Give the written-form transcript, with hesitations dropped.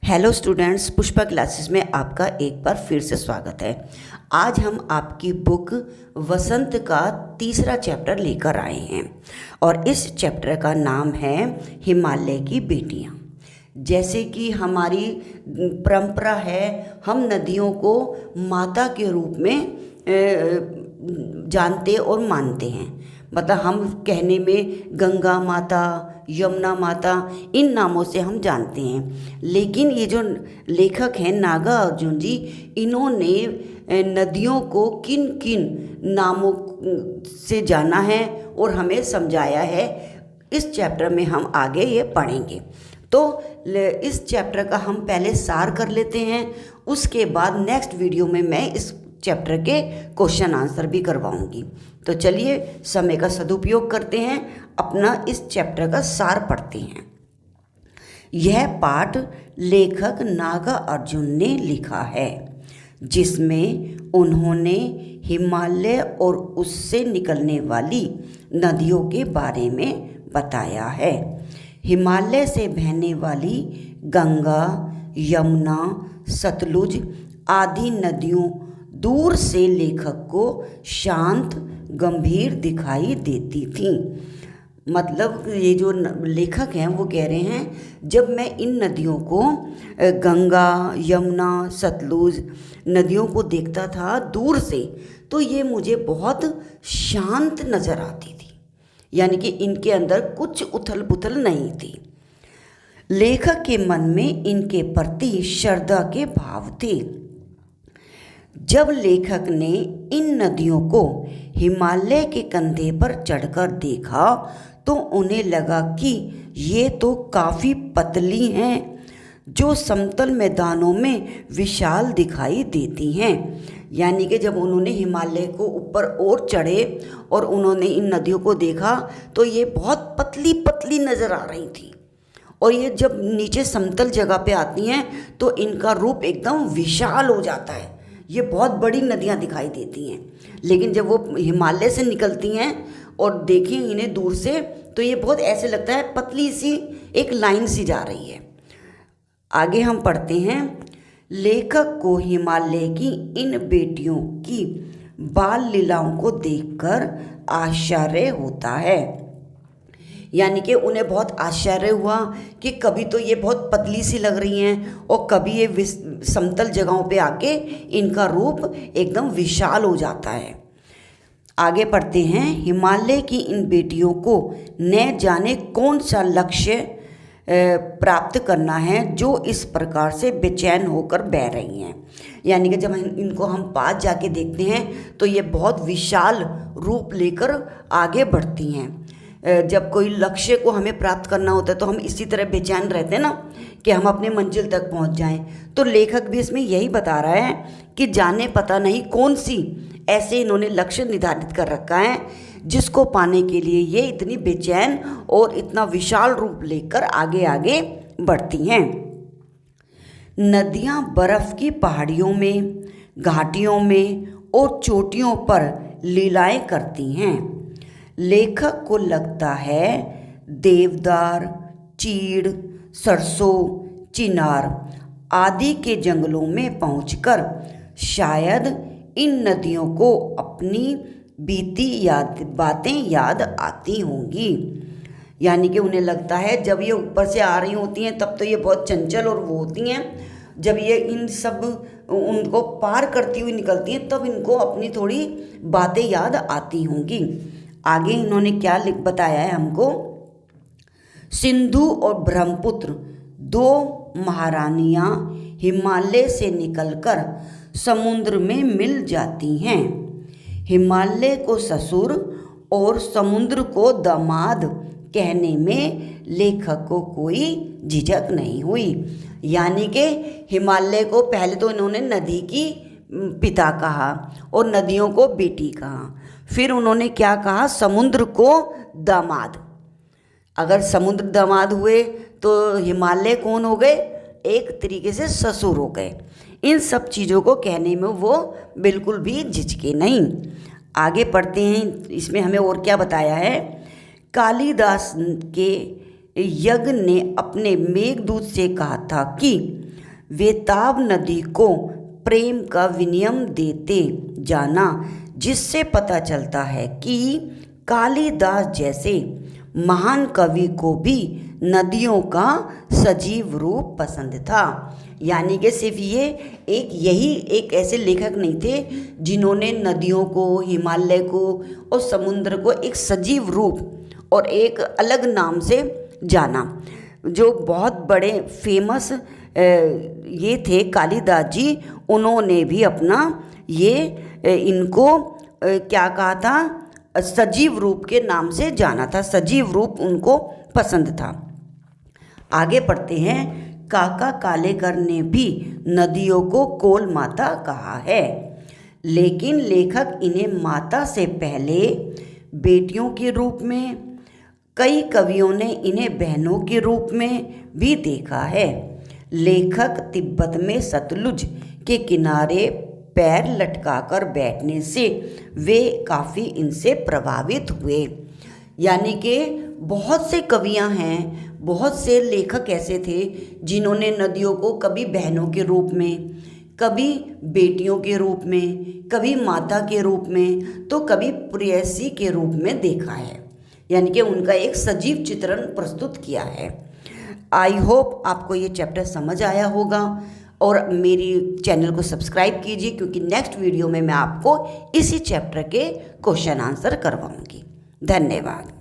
Hello students, Pushpa classes में आपका एक बार फिर से स्वागत है। आज हम आपकी बुक वसंत का तीसरा चैप्टर लेकर आए हैं और इस चैप्टर का नाम है हिमालय की बेटियां। जैसे कि हमारी परंपरा है, हम नदियों को माता के रूप में जानते और मानते हैं। मतलब हम कहने में गंगा माता, यमुना माता, इन नामों से हम जानते हैं। लेकिन ये जो लेखक हैं नागार्जुन जी, इन्होंने नदियों को किन किन नामों से जाना है और हमें समझाया है, इस चैप्टर में हम आगे ये पढ़ेंगे। तो इस चैप्टर का हम पहले सार कर लेते हैं, उसके बाद नेक्स्ट वीडियो में मैं इस चैप्टर के क्वेश्चन आंसर भी करवाऊंगी। तो चलिए समय का सदुपयोग करते हैं, अपना इस चैप्टर का सार पढ़ते हैं। यह पाठ लेखक नागार्जुन ने लिखा है, जिसमें उन्होंने हिमालय और उससे निकलने वाली नदियों के बारे में बताया है। हिमालय से बहने वाली गंगा, यमुना, सतलुज आदि नदियों दूर से लेखक को शांत गंभीर दिखाई देती थीं। मतलब ये जो लेखक हैं वो कह रहे हैं, जब मैं इन नदियों को गंगा, यमुना, सतलुज नदियों को देखता था दूर से, तो ये मुझे बहुत शांत नज़र आती थी, यानी कि इनके अंदर कुछ उथल पुथल नहीं थी। लेखक के मन में इनके प्रति श्रद्धा के भाव थे। जब लेखक ने इन नदियों को हिमालय के कंधे पर चढ़कर देखा तो उन्हें लगा कि ये तो काफ़ी पतली हैं, जो समतल मैदानों में विशाल दिखाई देती हैं। यानी कि जब उन्होंने हिमालय को ऊपर और चढ़े और उन्होंने इन नदियों को देखा तो ये बहुत पतली पतली नज़र आ रही थी, और ये जब नीचे समतल जगह पे आती हैं तो इनका रूप एकदम विशाल हो जाता है, ये बहुत बड़ी नदियाँ दिखाई देती हैं। लेकिन जब वो हिमालय से निकलती हैं और देखें इन्हें दूर से, तो ये बहुत ऐसे लगता है पतली सी एक लाइन सी जा रही है। आगे हम पढ़ते हैं। लेखक को हिमालय की इन बेटियों की बाल लीलाओं को देखकर आश्चर्य होता है। यानी कि उन्हें बहुत आश्चर्य हुआ कि कभी तो ये बहुत पतली सी लग रही हैं और कभी ये समतल जगहों पे आके इनका रूप एकदम विशाल हो जाता है। आगे पढ़ते हैं। हिमालय की इन बेटियों को न जाने कौन सा लक्ष्य प्राप्त करना है, जो इस प्रकार से बेचैन होकर बह रही हैं। यानी कि जब इनको हम पास जाके देखते हैं तो ये बहुत विशाल रूप लेकर आगे बढ़ती हैं। जब कोई लक्ष्य को हमें प्राप्त करना होता है तो हम इसी तरह बेचैन रहते हैं ना, कि हम अपने मंजिल तक पहुंच जाएं। तो लेखक भी इसमें यही बता रहा है कि जाने पता नहीं कौन सी ऐसे इन्होंने लक्ष्य निर्धारित कर रखा है, जिसको पाने के लिए ये इतनी बेचैन और इतना विशाल रूप लेकर आगे आगे बढ़ती हैं। नदियाँ बर्फ़ की पहाड़ियों में, घाटियों में और चोटियों पर लीलाएं करती हैं। लेखक को लगता है देवदार, चीड़, सरसों, चिनार आदि के जंगलों में पहुंचकर शायद इन नदियों को अपनी बीती बातें याद आती होंगी। यानी कि उन्हें लगता है जब ये ऊपर से आ रही होती हैं तब तो ये बहुत चंचल और वो होती हैं, जब ये इन सब उनको पार करती हुई निकलती हैं तब इनको अपनी थोड़ी बातें याद आती होंगी। आगे इन्होंने क्या बताया है हमको। सिंधु और ब्रह्मपुत्र दो महारानियाँ हिमालय से निकलकर समुद्र में मिल जाती हैं। हिमालय को ससुर और समुद्र को दामाद कहने में लेखक को कोई झिझक नहीं हुई। यानी कि हिमालय को पहले तो इन्होंने नदी की पिता कहा और नदियों को बेटी कहा, फिर उन्होंने क्या कहा, समुद्र को दामाद। अगर समुद्र दामाद हुए तो हिमालय कौन हो गए, एक तरीके से ससुर हो गए। इन सब चीज़ों को कहने में वो बिल्कुल भी झिझके नहीं। आगे पढ़ते हैं, इसमें हमें और क्या बताया है। कालिदास के यज्ञ ने अपने मेघदूत से कहा था कि वेताब नदी को प्रेम का विनियम देते जाना, जिससे पता चलता है कि कालिदास जैसे महान कवि को भी नदियों का सजीव रूप पसंद था। यानी कि सिर्फ ये यही एक ऐसे लेखक नहीं थे जिन्होंने नदियों को, हिमालय को और समुद्र को एक सजीव रूप और एक अलग नाम से जाना। जो बहुत बड़े फेमस ये थे कालिदास जी, उन्होंने भी अपना ये इनको क्या कहा था, सजीव रूप के नाम से जाना था। सजीव रूप उनको पसंद था। आगे पढ़ते हैं। काका कालेकर ने भी नदियों को कोल माता कहा है, लेकिन लेखक इन्हें माता से पहले बेटियों के रूप में, कई कवियों ने इन्हें बहनों के रूप में भी देखा है। लेखक तिब्बत में सतलुज के किनारे पैर लटकाकर बैठने से वे काफ़ी इनसे प्रभावित हुए। यानी कि बहुत से कवियाँ हैं, बहुत से लेखक ऐसे थे जिन्होंने नदियों को कभी बहनों के रूप में, कभी बेटियों के रूप में, कभी माता के रूप में, तो कभी प्रेयसी के रूप में देखा है। यानी कि उनका एक सजीव चित्रण प्रस्तुत किया है। आई होप आपको ये चैप्टर समझ आया होगा और मेरी चैनल को सब्सक्राइब कीजिए, क्योंकि नेक्स्ट वीडियो में मैं आपको इसी चैप्टर के क्वेश्चन आंसर करवाऊंगी। धन्यवाद।